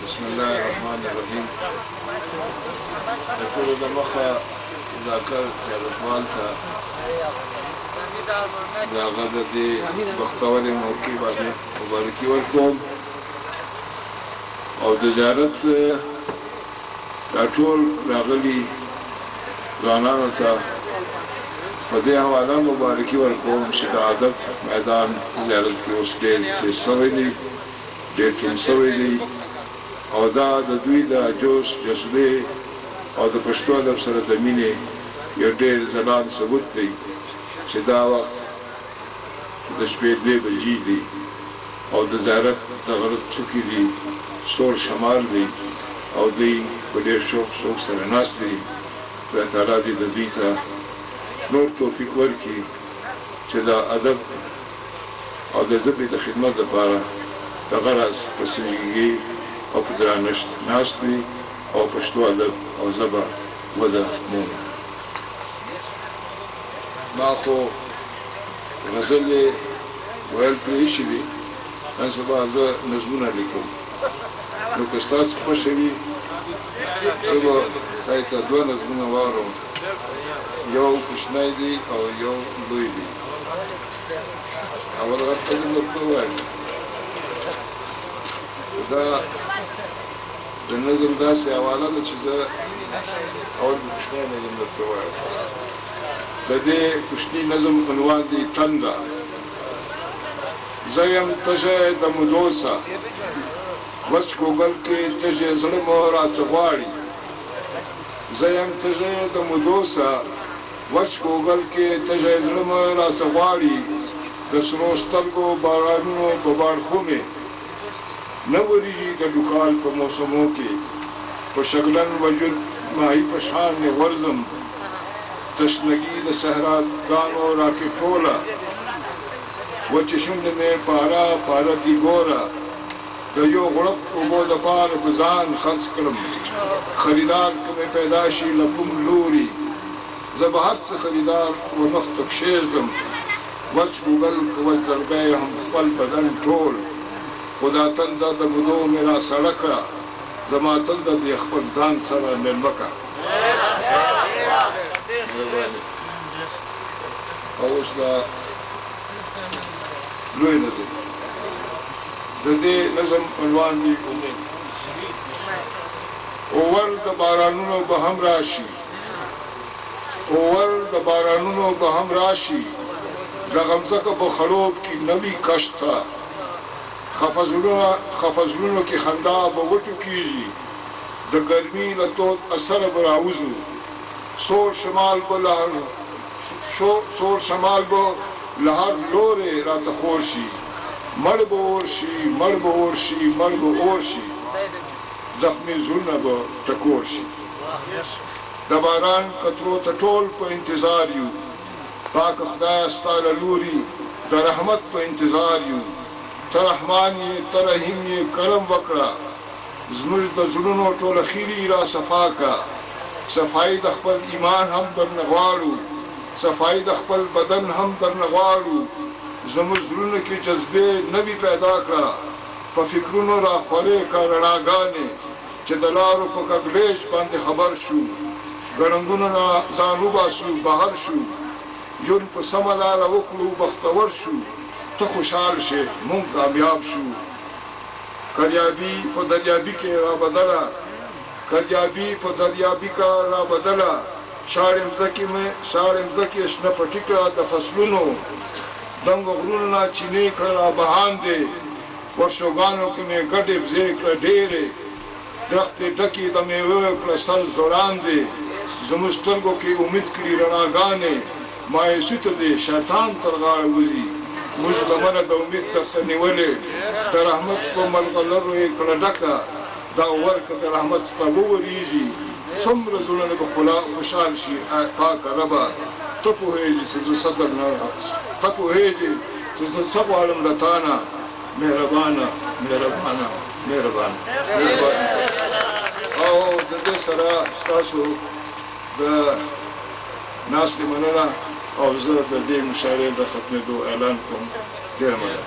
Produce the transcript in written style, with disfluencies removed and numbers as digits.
بسم الله الرحمن الرحیم. د ټولو د مخه ذاکر چارتوال ته د هغه د دې بختورې موقع باندې مبارکي ورکوم او د زیارت دا ټول راغلي ځوانانو ته په دې حواله مبارکي ورکوم چې د عادت میدان زیارت کې اوس ډېر تېز شوی دی، ډېر ټینګ شوی دی او دا د دوی د جوش جذبې او د پښتو ادب سره د مینې یو ډېر ځلان ثبوت دی چې دا وخت د شپې 2 بجې دي او د زیارت د غره څوکې دي، سور شمال دی او دوی په ډېر شوق سره ناست دي. خدای تعالی دې د دوی ته نور توفیق ورکړي چې د ادب او د ژبې د خدمت لپاره د غرض په سنجیدګۍ او په درنښت ناست وي او پښتو ادب او ژبه وده مومي. ما خو غزلې ویل پرې ایښي دي، نن سبا زه نظمونه لیکم، نو که ستاسو خوښه وي زه به تاسو ته 2 نظمونه واورم، یو کوچنی دی او یو لوی دی. اول غرض ته درته وایم دا د نظم داسې حواله ده چې زه اول کوچنی نظم درته وایم. د دې کوچني نظم عنوان دی تنده. زه یم تږی د مودوسه، وچ کوګل کې تږی زړه مو راڅه غواړي. زه یم تږی د مودوسه، وچ کوګل کې تږی زړه مو راڅه غواړي. د سرو سترګو بارانونو په باړخو مې نه ورېږي د ډوکال په موسمو کې. په شګلن وجود ماهي په شان مې ورځم، تشنګي د صحراګانو راکې ټوله. وچې شونډې مې پاره پاره دي ګوره، د یو غړپ اوبو دپاره په ځان خرڅ کړم. خریدار که مې پیدا شي له کوم لوري، زه به هر څه خریدار و مخ ته کښېږدم. وچ ګوګل که وچ لرګی هم خپل بدن ټول، خو دا تنده د مودو مې را سړه کړه. زما تنده دې خپل ځان سره مېلمه کړه. او اوس دا لوی نظم، د دې نظم عنوان دی امید. اور د بارانونو به هم راشي، اور د بارانونو به هم راشي. د غمزکه په خړوب کې نوي کشت ته، خفزلونو کې خندا به وټو کېږي. د ګرمي له تود اثره به راوځو. سور شمال به له هر لورې راته خور شي. مړ به اور شي، مړ به اور شي، مړ به اور شي. زخمي زړونه به ټکور شي. د باران قطرو ته ټول په انتظار یو، پاک خدای ستا له لوري د رحمت په انتظار یو. ته رحمان یې، ته رحیم یې، کرم وکړه. زموږ د زړونو ټوله خیري را صفا کړه. صفایي د خپل ایمان هم درنه غواړو، صفایي د خپل بدن هم درنه غواړو. زموږ زړونو کې جذبې نوي پیدا کړه. په فکرونو را خورې کړه رڼاګانې، چې د لارو په کږلېچ باندې خبر شو. ګړنګونو نه ځان وباسو بهر شو. ژوند په سمه لاره وکړو بختور شو. ته خوشحال شې مونږ کامیاب شو. کریابي په دریابي کې را بدله، کریابي په دریابي کا را بدله. شاړې مځکې شنه پټي کړه د فصلونو. دنګو غرونو نه چینې کړه را بهاندې. ورشوګانو کې مې ګډې بزې کړه ډېرې. درختې ډکې د میوو کړه سر ځوړاندې. زموږ سترګو کې امید کړي رڼاګانې. مایوسي ته دې شیطان تر غاړه وځي. موږ لمنه د امید درته نیولې. د رحمت په ملغلرو یې کړه ډکه. دا ورکه د رحمت څخه وورېږي. څومره زړونه به خوشحال شي پاکه ربه. ته پوهېږې چې زه صدر نه، ته پوهېږې چې زه څه غواړم له تا نه. مهربانه مهربانه مهربانه مهربانه. او د دې سره ستاسو د ناستې مننه او زه د دې مشاعرې د ختمېدو اعلان کوم. ډېره مننه.